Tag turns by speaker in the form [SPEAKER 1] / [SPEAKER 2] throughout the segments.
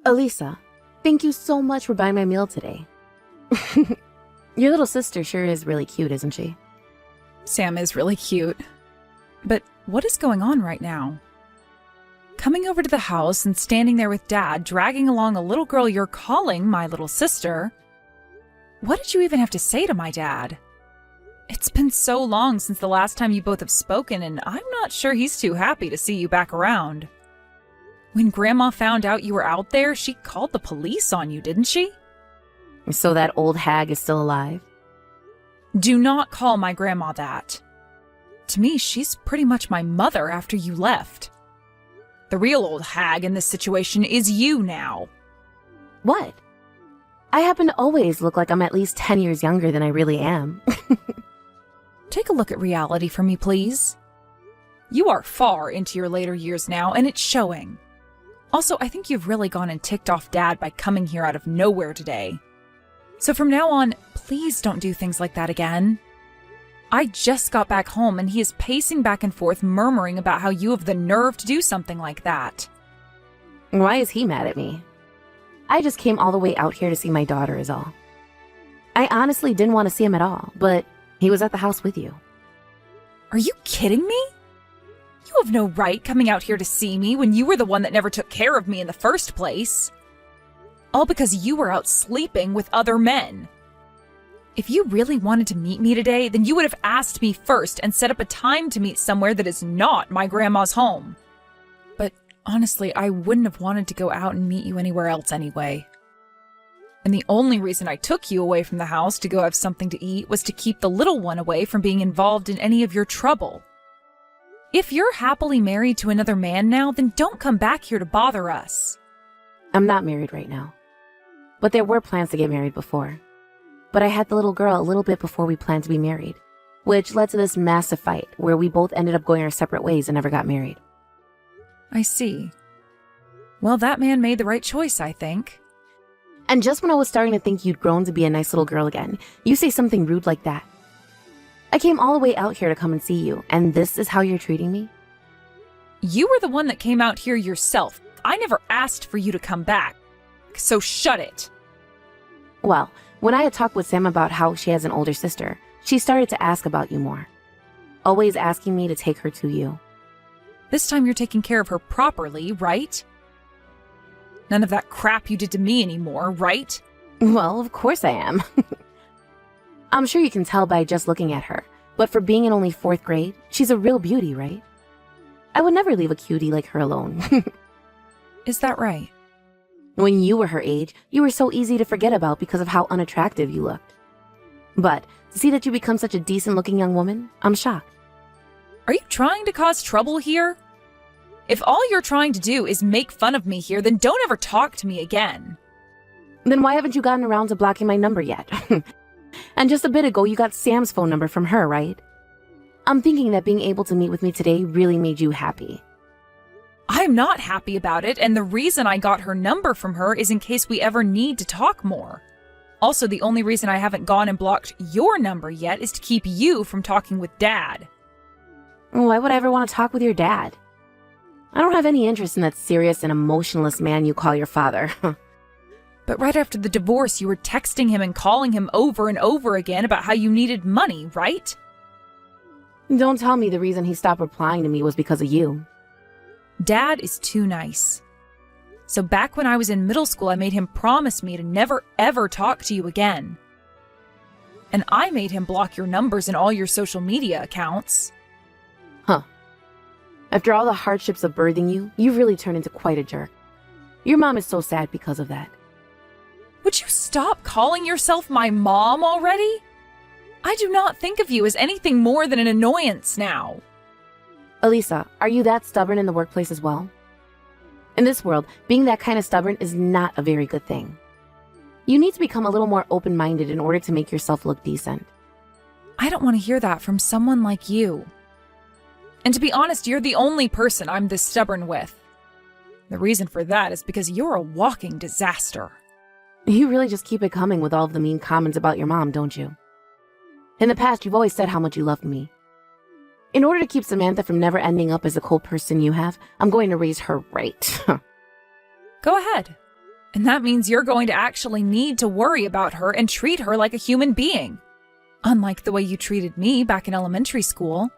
[SPEAKER 1] Elisa, thank you so much for buying my meal today. Your little sister sure is really cute, isn't she?
[SPEAKER 2] Sam is really cute. But what is going on right now? Coming over to the house and standing there with Dad, dragging along a little girl you're calling my little sister. What did you even have to say to my dad? It's been so long since the last time you both have spoken, and I'm not sure he's too happy to see you back around. When Grandma found out you were out there, she called the police on you, didn't she?
[SPEAKER 1] So that old hag is still alive?
[SPEAKER 2] Do not call my grandma that. To me, she's pretty much my mother after you left. The real old hag in this situation is you now.
[SPEAKER 1] What? I happen to always look like I'm at least 10 years younger than I really am.
[SPEAKER 2] Take a look at reality for me, please. You are far into your later years now, and it's showing. Also, I think you've really gone and ticked off Dad by coming here out of nowhere today. So from now on, please don't do things like that again. I just got back home and he is pacing back and forth murmuring about how you have the nerve to do something like that.
[SPEAKER 1] Why is he mad at me? I just came all the way out here to see my daughter is all. I honestly didn't want to see him at all, but he was at the house with you.
[SPEAKER 2] Are you kidding me? You have no right coming out here to see me when you were the one that never took care of me in the first place. All because you were out sleeping with other men. If you really wanted to meet me today, then you would have asked me first and set up a time to meet somewhere that is not my grandma's home. But honestly, I wouldn't have wanted to go out and meet you anywhere else anyway. And the only reason I took you away from the house to go have something to eat was to keep the little one away from being involved in any of your trouble. If you're happily married to another man now, then don't come back here to bother us.
[SPEAKER 1] I'm not married right now. But there were plans to get married before. But I had the little girl a little bit before we planned to be married, which led to this massive fight where we both ended up going our separate ways and never got married.
[SPEAKER 2] I see. Well, that man made the right choice, I think.
[SPEAKER 1] And just when I was starting to think you'd grown to be a nice little girl again, you say something rude like that. I came all the way out here to come and see you, and this is how you're treating me?
[SPEAKER 2] You were the one that came out here yourself. I never asked for you to come back, so shut it.
[SPEAKER 1] Well, when I had talked with Sam about how she has an older sister, she started to ask about you more. Always asking me to take her to you.
[SPEAKER 2] This time you're taking care of her properly, right? None of that crap you did to me anymore, right?
[SPEAKER 1] Well, of course I am. I'm sure you can tell by just looking at her, but for being in only 4th grade, she's a real beauty, right? I would never leave a cutie like her alone.
[SPEAKER 2] Is that right?
[SPEAKER 1] When you were her age, you were so easy to forget about because of how unattractive you looked. But to see that you become such a decent-looking young woman, I'm shocked.
[SPEAKER 2] Are you trying to cause trouble here? If all you're trying to do is make fun of me here, then don't ever talk to me again.
[SPEAKER 1] Then why haven't you gotten around to blocking my number yet? And just a bit ago, you got Sam's phone number from her, right? I'm thinking that being able to meet with me today really made you happy.
[SPEAKER 2] I'm not happy about it, and the reason I got her number from her is in case we ever need to talk more. Also, the only reason I haven't gone and blocked your number yet is to keep you from talking with Dad.
[SPEAKER 1] Why would I ever want to talk with your dad? I don't have any interest in that serious and emotionless man you call your father.
[SPEAKER 2] But right after the divorce, you were texting him and calling him over and over again about how you needed money, right?
[SPEAKER 1] Don't tell me the reason he stopped replying to me was because of you.
[SPEAKER 2] Dad is too nice. So back when I was in middle school, I made him promise me to never ever talk to you again. And I made him block your numbers and all your social media accounts.
[SPEAKER 1] Huh. After all the hardships of birthing you, you've really turned into quite a jerk. Your mom is so sad because of that.
[SPEAKER 2] Would you stop calling yourself my mom already? I do not think of you as anything more than an annoyance now.
[SPEAKER 1] Elisa, are you that stubborn in the workplace as well? In this world, being that kind of stubborn is not a very good thing. You need to become a little more open-minded in order to make yourself look decent.
[SPEAKER 2] I don't want to hear that from someone like you. And to be honest, you're the only person I'm this stubborn with. The reason for that is because you're a walking disaster.
[SPEAKER 1] You really just keep it coming with all of the mean comments about your mom, don't you? In the past, you've always said how much you loved me. In order to keep Samantha from never ending up as the cold person you have, I'm going to raise her right.
[SPEAKER 2] Go ahead. And that means you're going to actually need to worry about her and treat her like a human being. Unlike the way you treated me back in elementary school.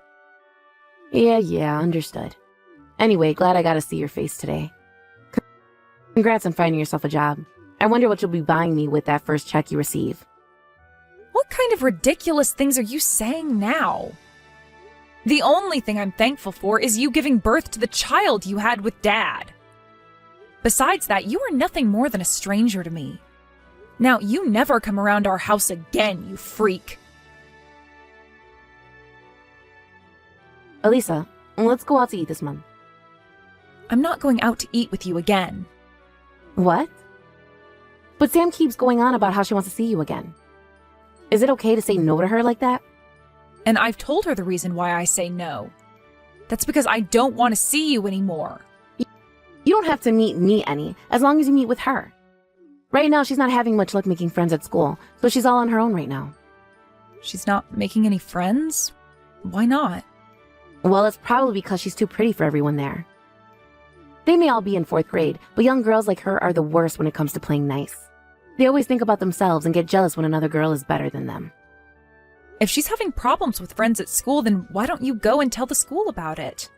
[SPEAKER 1] Yeah, understood. Anyway, glad I got to see your face today. Congrats on finding yourself a job. I wonder what you'll be buying me with that first check you receive.
[SPEAKER 2] What kind of ridiculous things are you saying now? The only thing I'm thankful for is you giving birth to the child you had with Dad. Besides that, you are nothing more than a stranger to me. Now, you never come around our house again, you freak.
[SPEAKER 1] Elisa, let's go out to eat this month.
[SPEAKER 2] I'm not going out to eat with you again.
[SPEAKER 1] What? But Sam keeps going on about how she wants to see you again. Is it okay to say no to her like that?
[SPEAKER 2] And I've told her the reason why I say no. That's because I don't want to see you anymore.
[SPEAKER 1] You don't have to meet me any, as long as you meet with her. Right now, she's not having much luck making friends at school, so she's all on her own right now.
[SPEAKER 2] She's not making any friends? Why not?
[SPEAKER 1] Well, it's probably because she's too pretty for everyone there. They may all be in 4th grade, but young girls like her are the worst when it comes to playing nice. They always think about themselves and get jealous when another girl is better than them.
[SPEAKER 2] If she's having problems with friends at school, then why don't you go and tell the school about it?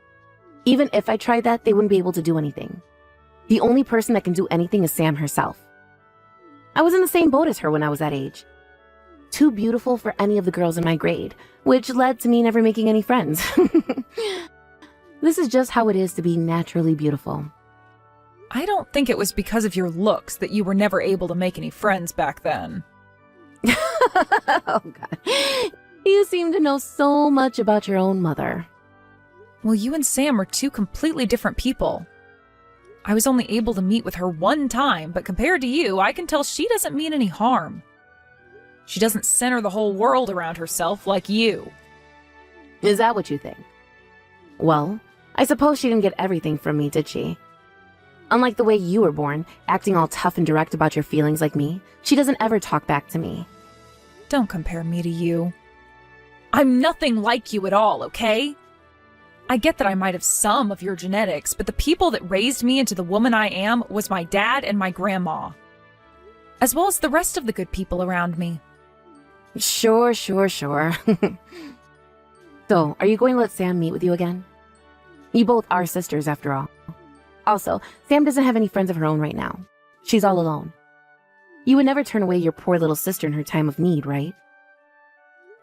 [SPEAKER 1] Even if I tried that, they wouldn't be able to do anything. The only person that can do anything is Sam herself. I was in the same boat as her when I was that age. Too beautiful for any of the girls in my grade, which led to me never making any friends. This is just how it is to be naturally beautiful.
[SPEAKER 2] I don't think it was because of your looks that you were never able to make any friends back then.
[SPEAKER 1] Oh, God. You seem to know so much about your own mother.
[SPEAKER 2] Well, you and Sam are two completely different people. I was only able to meet with her one time, but compared to you, I can tell she doesn't mean any harm. She doesn't center the whole world around herself like you.
[SPEAKER 1] Is that what you think? Well, I suppose she didn't get everything from me, did she? Unlike the way you were born, acting all tough and direct about your feelings like me, she doesn't ever talk back to me.
[SPEAKER 2] Don't compare me to you. I'm nothing like you at all, okay? I get that I might have some of your genetics, but the people that raised me into the woman I am was my dad and my grandma, as well as the rest of the good people around me.
[SPEAKER 1] Sure. So, are you going to let Sam meet with you again? You both are sisters, after all. Also, Sam doesn't have any friends of her own right now. She's all alone. You would never turn away your poor little sister in her time of need, right?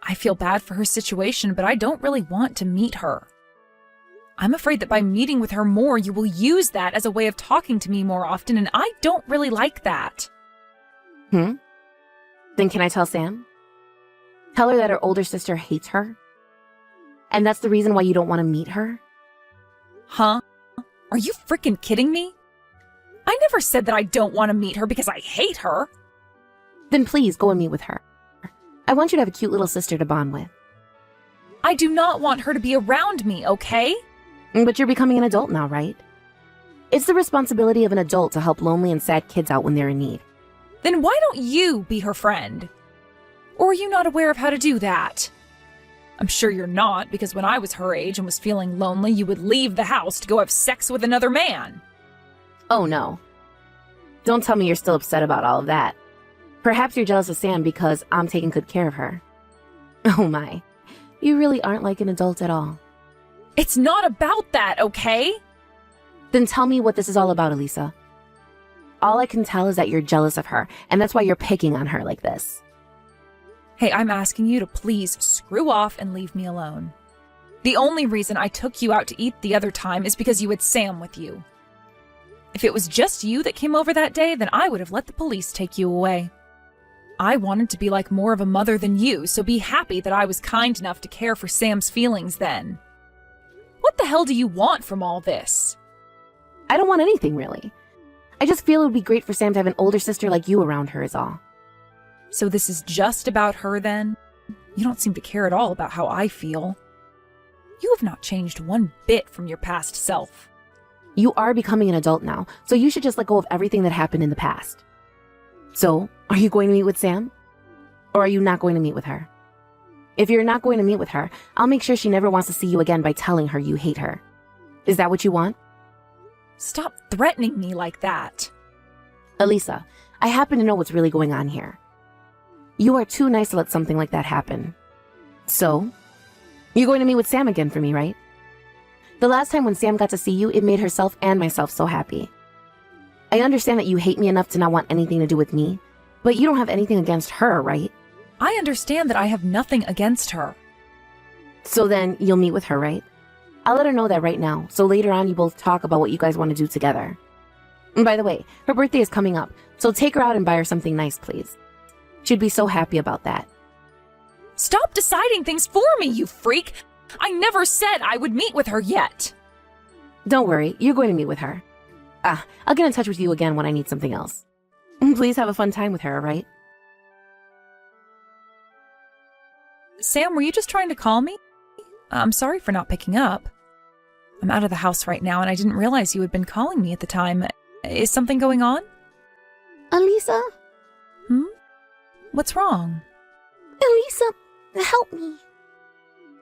[SPEAKER 2] I feel bad for her situation, but I don't really want to meet her. I'm afraid that by meeting with her more, you will use that as a way of talking to me more often, and I don't really like that.
[SPEAKER 1] Then can I tell Sam? Tell her that her older sister hates her? And that's the reason why you don't want to meet her?
[SPEAKER 2] Huh? Are you freaking kidding me? I never said that I don't want to meet her because I hate her.
[SPEAKER 1] Then please go and meet with her. I want you to have a cute little sister to bond with.
[SPEAKER 2] I do not want her to be around me, okay?
[SPEAKER 1] But you're becoming an adult now, right? It's the responsibility of an adult to help lonely and sad kids out when they're in need.
[SPEAKER 2] Then why don't you be her friend? Or are you not aware of how to do that? I'm sure you're not, because when I was her age and was feeling lonely, you would leave the house to go have sex with another man.
[SPEAKER 1] Oh no. Don't tell me you're still upset about all of that. Perhaps you're jealous of Sam because I'm taking good care of her. Oh my. You really aren't like an adult at all.
[SPEAKER 2] It's not about that, okay?
[SPEAKER 1] Then tell me what this is all about, Elisa. All I can tell is that you're jealous of her, and that's why you're picking on her like this.
[SPEAKER 2] Hey, I'm asking you to please screw off and leave me alone. The only reason I took you out to eat the other time is because you had Sam with you. If it was just you that came over that day, then I would have let the police take you away. I wanted to be like more of a mother than you, so be happy that I was kind enough to care for Sam's feelings then. What the hell do you want from all this?
[SPEAKER 1] I don't want anything, really. I just feel it would be great for Sam to have an older sister like you around her is all.
[SPEAKER 2] So this is just about her then? You don't seem to care at all about how I feel. You have not changed one bit from your past self.
[SPEAKER 1] You are becoming an adult now, so you should just let go of everything that happened in the past. So, are you going to meet with Sam? Or are you not going to meet with her? If you're not going to meet with her, I'll make sure she never wants to see you again by telling her you hate her. Is that what you want?
[SPEAKER 2] Stop threatening me like that.
[SPEAKER 1] Elisa, I happen to know what's really going on here. You are too nice to let something like that happen. So, you're going to meet with Sam again for me, right? The last time when Sam got to see you, it made herself and myself so happy. I understand that you hate me enough to not want anything to do with me, but you don't have anything against her, right?
[SPEAKER 2] I understand that I have nothing against her.
[SPEAKER 1] So then, you'll meet with her, right? I'll let her know that right now, so later on you both talk about what you guys want to do together. And by the way, her birthday is coming up, so take her out and buy her something nice, please. She'd be so happy about that.
[SPEAKER 2] Stop deciding things for me, you freak! I never said I would meet with her yet.
[SPEAKER 1] Don't worry, you're going to meet with her. I'll get in touch with you again when I need something else. Please have a fun time with her, alright?
[SPEAKER 2] Sam, were you just trying to call me? I'm sorry for not picking up. I'm out of the house right now and I didn't realize you had been calling me at the time. Is something going on?
[SPEAKER 1] Elisa?
[SPEAKER 2] What's wrong?
[SPEAKER 1] Elisa, help me.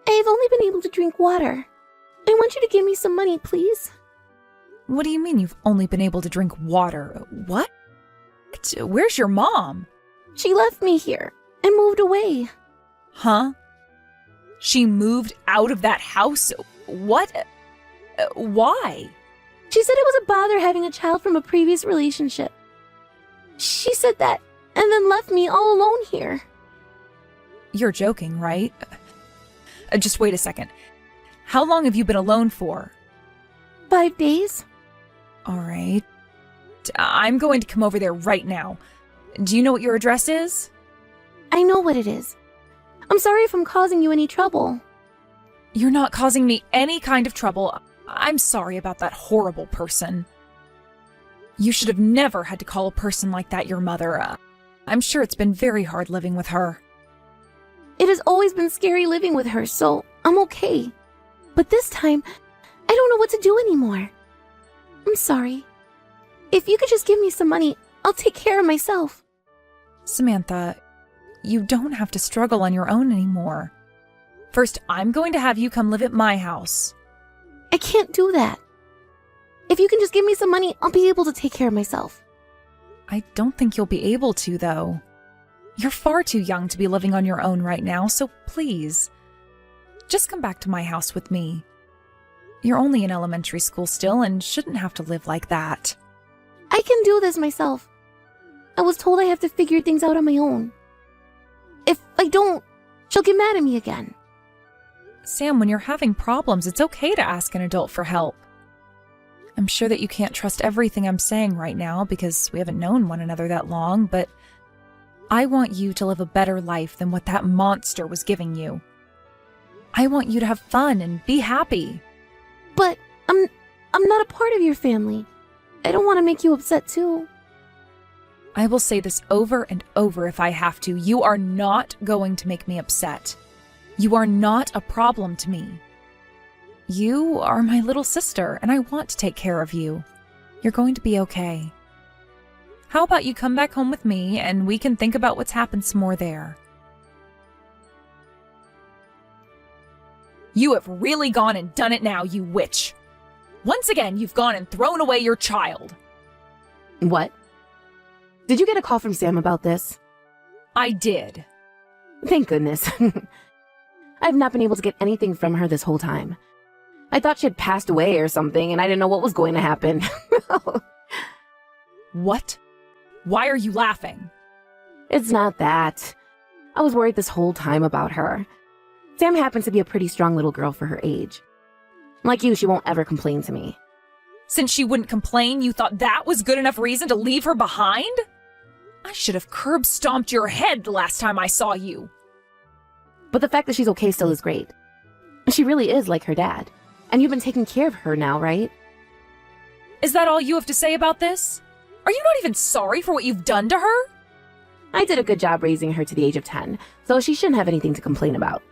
[SPEAKER 1] I've only been able to drink water. I want you to give me some money, please.
[SPEAKER 2] What do you mean you've only been able to drink water? What? Where's your mom?
[SPEAKER 1] She left me here and moved away.
[SPEAKER 2] Huh? She moved out of that house? What? Why?
[SPEAKER 1] She said it was a bother having a child from a previous relationship. She said that and then left me all alone here.
[SPEAKER 2] You're joking, right? Just wait a second. How long have you been alone for?
[SPEAKER 1] 5 days.
[SPEAKER 2] All right. I'm going to come over there right now. Do you know what your address is?
[SPEAKER 1] I know what it is. I'm sorry if I'm causing you any trouble.
[SPEAKER 2] You're not causing me any kind of trouble. I'm sorry about that horrible person. You should have never had to call a person like that your mother. I'm sure it's been very hard living with her.
[SPEAKER 1] It has always been scary living with her, so I'm okay. But this time, I don't know what to do anymore. I'm sorry. If you could just give me some money, I'll take care of myself.
[SPEAKER 2] Samantha, you don't have to struggle on your own anymore. First, I'm going to have you come live at my house.
[SPEAKER 1] I can't do that. If you can just give me some money, I'll be able to take care of myself.
[SPEAKER 2] I don't think you'll be able to, though. You're far too young to be living on your own right now, so please, just come back to my house with me. You're only in elementary school still and shouldn't have to live like that.
[SPEAKER 1] I can do this myself. I was told I have to figure things out on my own. If I don't, she'll get mad at me again.
[SPEAKER 2] Sam, when you're having problems, it's okay to ask an adult for help. I'm sure that you can't trust everything I'm saying right now because we haven't known one another that long, but I want you to live a better life than what that monster was giving you. I want you to have fun and be happy.
[SPEAKER 1] But I'm not a part of your family. I don't want to make you upset too.
[SPEAKER 2] I will say this over and over if I have to. You are not going to make me upset. You are not a problem to me. You are my little sister, and I want to take care of you. You're going to be okay. How about you come back home with me, and we can think about what's happened some more there. You have really gone and done it now, you witch. Once again, you've gone and thrown away your child.
[SPEAKER 1] What? Did you get a call from Sam about this?
[SPEAKER 2] I did.
[SPEAKER 1] Thank goodness. I've not been able to get anything from her this whole time. I thought she had passed away or something, and I didn't know what was going to happen.
[SPEAKER 2] What? Why are you laughing?
[SPEAKER 1] It's not that. I was worried this whole time about her. Sam happens to be a pretty strong little girl for her age. Like you, she won't ever complain to me.
[SPEAKER 2] Since she wouldn't complain, you thought that was good enough reason to leave her behind? I should have curb-stomped your head the last time I saw you.
[SPEAKER 1] But the fact that she's okay still is great. She really is like her dad. And you've been taking care of her now, right?
[SPEAKER 2] Is that all you have to say about this? Are you not even sorry for what you've done to her?
[SPEAKER 1] I did a good job raising her to the age of 10, so she shouldn't have anything to complain about.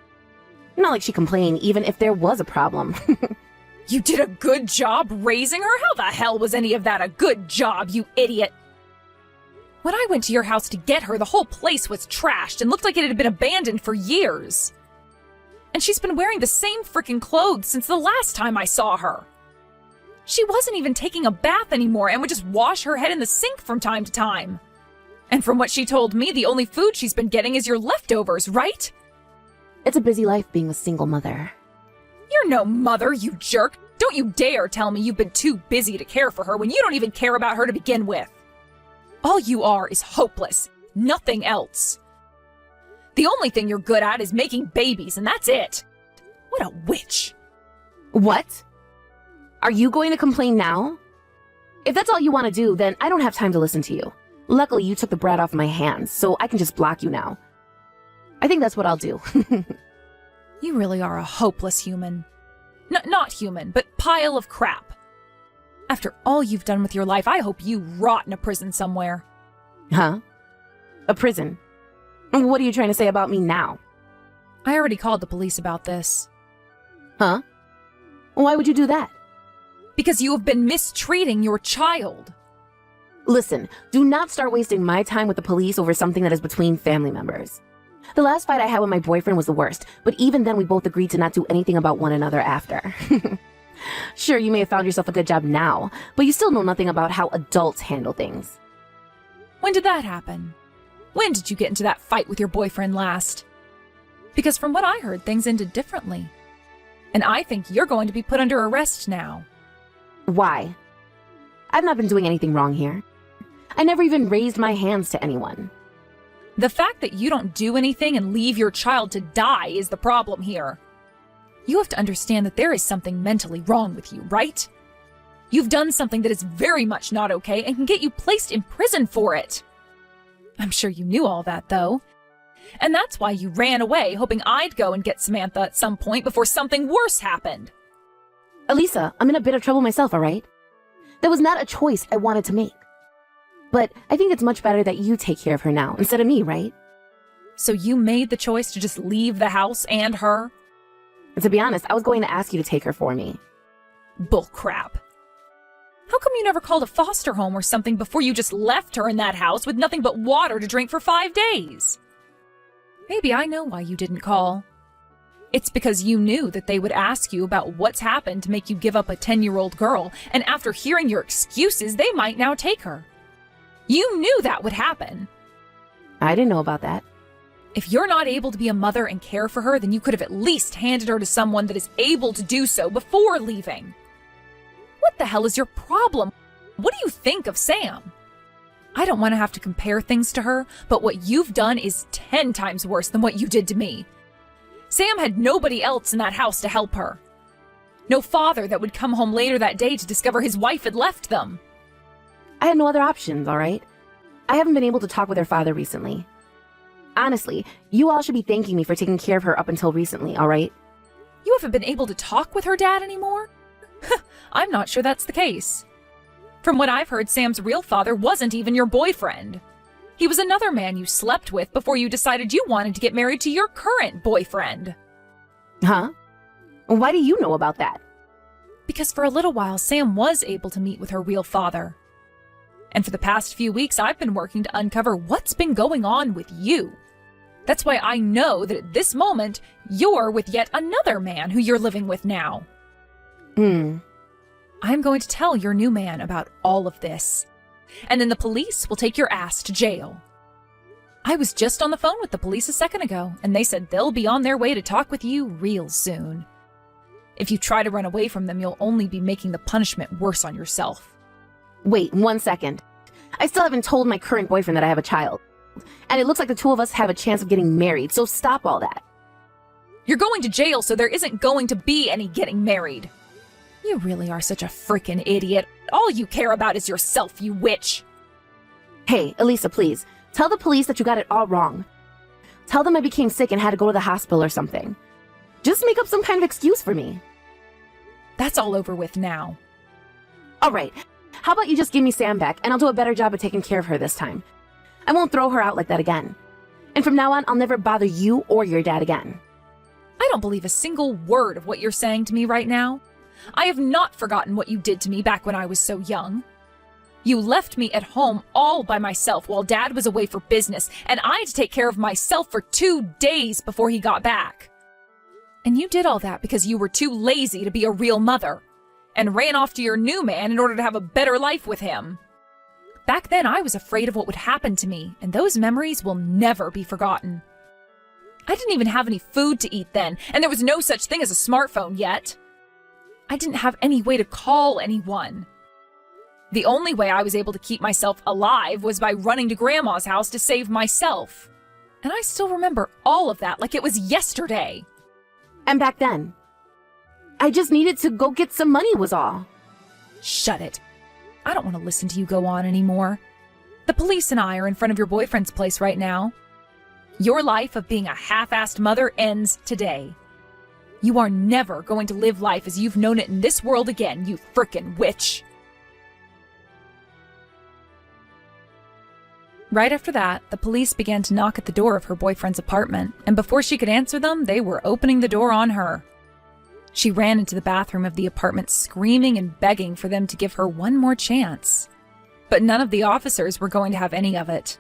[SPEAKER 1] Not like she complained even if there was a problem.
[SPEAKER 2] You did a good job raising her? How the hell was any of that a good job, you idiot? When I went to your house to get her, the whole place was trashed and looked like it had been abandoned for years. And she's been wearing the same frickin' clothes since the last time I saw her. She wasn't even taking a bath anymore and would just wash her head in the sink from time to time. And from what she told me, the only food she's been getting is your leftovers, right?
[SPEAKER 1] It's a busy life being a single mother.
[SPEAKER 2] You're no mother, you jerk. Don't you dare tell me you've been too busy to care for her when you don't even care about her to begin with. All you are is hopeless, nothing else. The only thing you're good at is making babies, and that's it. What a witch.
[SPEAKER 1] What? Are you going to complain now? If that's all you want to do, then I don't have time to listen to you. Luckily, you took the brat off my hands, so I can just block you now. I think that's what I'll do.
[SPEAKER 2] You really are a hopeless human. Not human, but pile of crap. After all you've done with your life, I hope you rot in a prison somewhere.
[SPEAKER 1] Huh? A prison? What are you trying to say about me now?
[SPEAKER 2] I already called the police about this.
[SPEAKER 1] Huh? Why would you do that?
[SPEAKER 2] Because you have been mistreating your child.
[SPEAKER 1] Listen, do not start wasting my time with the police over something that is between family members. The last fight I had with my boyfriend was the worst, but even then we both agreed to not do anything about one another after. Sure, you may have found yourself a good job now, but you still know nothing about how adults handle things.
[SPEAKER 2] When did that happen? When did you get into that fight with your boyfriend last? Because from what I heard, things ended differently. And I think you're going to be put under arrest now.
[SPEAKER 1] Why? I've not been doing anything wrong here. I never even raised my hands to anyone.
[SPEAKER 2] The fact that you don't do anything and leave your child to die is the problem here. You have to understand that there is something mentally wrong with you, right? You've done something that is very much not okay and can get you placed in prison for it. I'm sure you knew all that, though. And that's why you ran away, hoping I'd go and get Samantha at some point before something worse happened.
[SPEAKER 1] Elisa, I'm in a bit of trouble myself, all right? That was not a choice I wanted to make. But I think it's much better that you take care of her now, instead of me, right?
[SPEAKER 2] So you made the choice to just leave the house and her?
[SPEAKER 1] And to be honest, I was going to ask you to take her for me.
[SPEAKER 2] Bullcrap. How come you never called a foster home or something before you just left her in that house with nothing but water to drink for 5 days? Maybe I know why you didn't call. It's because you knew that they would ask you about what's happened to make you give up a 10-year-old girl, and after hearing your excuses, they might now take her. You knew that would happen.
[SPEAKER 1] I didn't know about that.
[SPEAKER 2] If you're not able to be a mother and care for her, then you could have at least handed her to someone that is able to do so before leaving. What the hell is your problem? What do you think of Sam? I don't want to have to compare things to her, but what you've done is 10 times worse than what you did to me. Sam had nobody else in that house to help her. No father that would come home later that day to discover his wife had left them.
[SPEAKER 1] I had no other options, all right? I haven't been able to talk with her father recently. Honestly, you all should be thanking me for taking care of her up until recently, all right?
[SPEAKER 2] You haven't been able to talk with her dad anymore? I'm not sure that's the case. From what I've heard, Sam's real father wasn't even your boyfriend. He was another man you slept with before you decided you wanted to get married to your current boyfriend.
[SPEAKER 1] Huh? Why do you know about that?
[SPEAKER 2] Because for a little while, Sam was able to meet with her real father. And for the past few weeks, I've been working to uncover what's been going on with you. That's why I know that at this moment, you're with yet another man who you're living with now. I'm going to tell your new man about all of this. And then the police will take your ass to jail. I was just on the phone with the police a second ago, and they said they'll be on their way to talk with you real soon. If you try to run away from them, you'll only be making the punishment worse on yourself.
[SPEAKER 1] Wait, 1 second. I still haven't told my current boyfriend that I have a child. And it looks like the two of us have a chance of getting married, so stop all that.
[SPEAKER 2] You're going to jail, so there isn't going to be any getting married. You really are such a frickin' idiot. All you care about is yourself, you witch.
[SPEAKER 1] Hey, Elisa, please. Tell the police that you got it all wrong. Tell them I became sick and had to go to the hospital or something. Just make up some kind of excuse for me.
[SPEAKER 2] That's all over with now.
[SPEAKER 1] All right. How about you just give me Sam back, and I'll do a better job of taking care of her this time. I won't throw her out like that again. And from now on, I'll never bother you or your dad again.
[SPEAKER 2] I don't believe a single word of what you're saying to me right now. I have not forgotten what you did to me back when I was so young. You left me at home all by myself while Dad was away for business, and I had to take care of myself for 2 days before he got back. And you did all that because you were too lazy to be a real mother. and ran off to your new man in order to have a better life with him. Back then, I was afraid of what would happen to me, and those memories will never be forgotten. I didn't even have any food to eat then, and there was no such thing as a smartphone yet. I didn't have any way to call anyone. The only way I was able to keep myself alive was by running to Grandma's house to save myself. And I still remember all of that like it was yesterday.
[SPEAKER 1] And back then, I just needed to go get some money was all.
[SPEAKER 2] Shut it. I don't want to listen to you go on anymore. The police and I are in front of your boyfriend's place right now. Your life of being a half-assed mother ends today. You are never going to live life as you've known it in this world again, you frickin' witch. Right after that, the police began to knock at the door of her boyfriend's apartment, and before she could answer them, they were opening the door on her. She ran into the bathroom of the apartment screaming and begging for them to give her one more chance. But none of the officers were going to have any of it.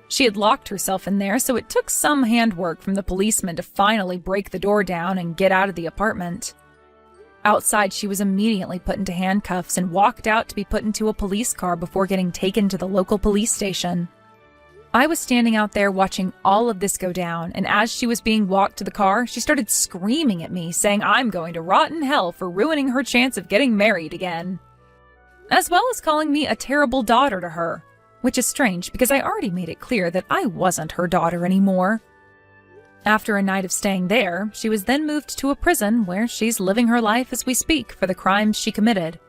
[SPEAKER 2] She had locked herself in there, so it took some handwork from the policeman to finally break the door down and get out of the apartment. Outside, she was immediately put into handcuffs and walked out to be put into a police car before getting taken to the local police station. I was standing out there watching all of this go down, and as she was being walked to the car, she started screaming at me, saying I'm going to rot in hell for ruining her chance of getting married again. As well as calling me a terrible daughter to her, which is strange because I already made it clear that I wasn't her daughter anymore. After a night of staying there, she was then moved to a prison where she's living her life as we speak for the crimes she committed.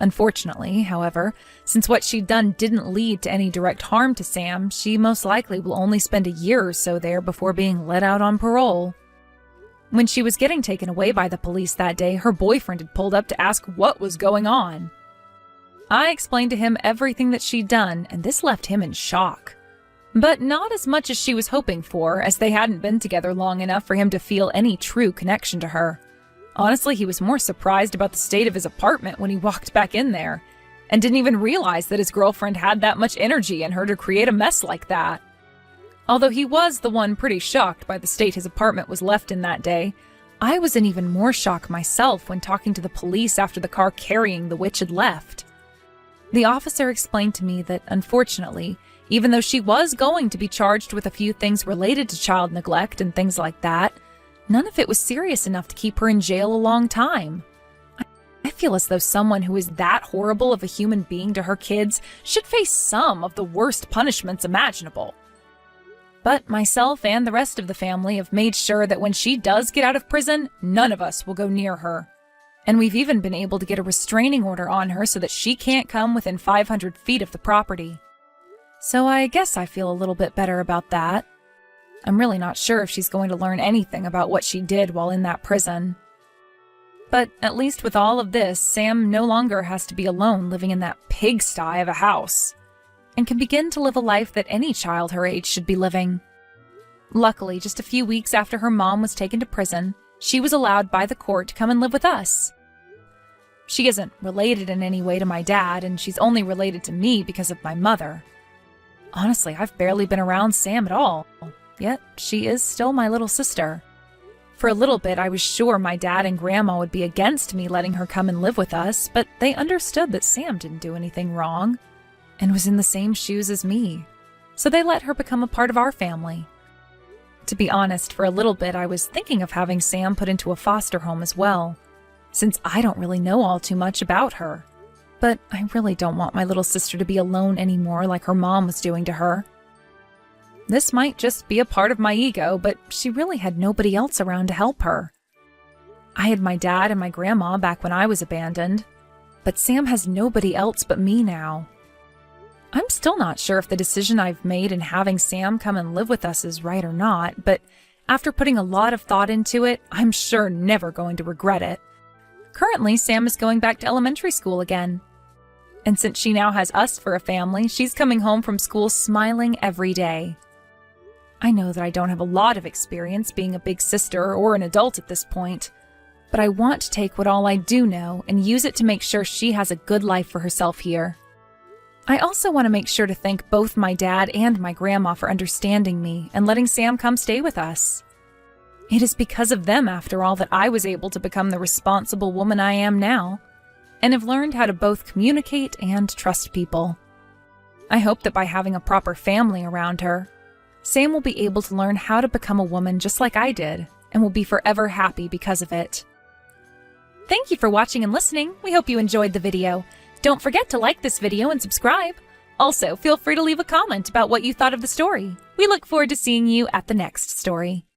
[SPEAKER 2] Unfortunately, however, since what she'd done didn't lead to any direct harm to Sam, she most likely will only spend a year or so there before being let out on parole. When she was getting taken away by the police that day, her boyfriend had pulled up to ask what was going on. I explained to him everything that she'd done, and this left him in shock. But not as much as she was hoping for, as they hadn't been together long enough for him to feel any true connection to her. Honestly, he was more surprised about the state of his apartment when he walked back in there, and didn't even realize that his girlfriend had that much energy in her to create a mess like that. Although he was the one pretty shocked by the state his apartment was left in that day, I was in even more shock myself when talking to the police after the car carrying the witch had left. The officer explained to me that, unfortunately, even though she was going to be charged with a few things related to child neglect and things like that, none of it was serious enough to keep her in jail a long time. I feel as though someone who is that horrible of a human being to her kids should face some of the worst punishments imaginable. But myself and the rest of the family have made sure that when she does get out of prison, none of us will go near her. And we've even been able to get a restraining order on her so that she can't come within 500 feet of the property. So I guess I feel a little bit better about that. I'm really not sure if she's going to learn anything about what she did while in that prison. But at least with all of this, Sam no longer has to be alone living in that pigsty of a house, and can begin to live a life that any child her age should be living. Luckily, just a few weeks after her mom was taken to prison, she was allowed by the court to come and live with us. She isn't related in any way to my dad, and she's only related to me because of my mother. Honestly, I've barely been around Sam at all, yet she is still my little sister. For a little bit, I was sure my dad and Grandma would be against me letting her come and live with us, but they understood that Sam didn't do anything wrong, and was in the same shoes as me, so they let her become a part of our family. To be honest, for a little bit, I was thinking of having Sam put into a foster home as well, since I don't really know all too much about her. But I really don't want my little sister to be alone anymore like her mom was doing to her. This might just be a part of my ego, but she really had nobody else around to help her. I had my dad and my grandma back when I was abandoned, but Sam has nobody else but me now. I'm still not sure if the decision I've made in having Sam come and live with us is right or not, but after putting a lot of thought into it, I'm sure never going to regret it. Currently, Sam is going back to elementary school again. And since she now has us for a family, she's coming home from school smiling every day. I know that I don't have a lot of experience being a big sister or an adult at this point, but I want to take what all I do know and use it to make sure she has a good life for herself here. I also want to make sure to thank both my dad and my grandma for understanding me and letting Sam come stay with us. It is because of them, after all, that I was able to become the responsible woman I am now, and have learned how to both communicate and trust people. I hope that by having a proper family around her, Sam will be able to learn how to become a woman just like I did, and will be forever happy because of it. Thank you for watching and listening. We hope you enjoyed the video. Don't forget to like this video and subscribe. Also, feel free to leave a comment about what you thought of the story. We look forward to seeing you at the next story.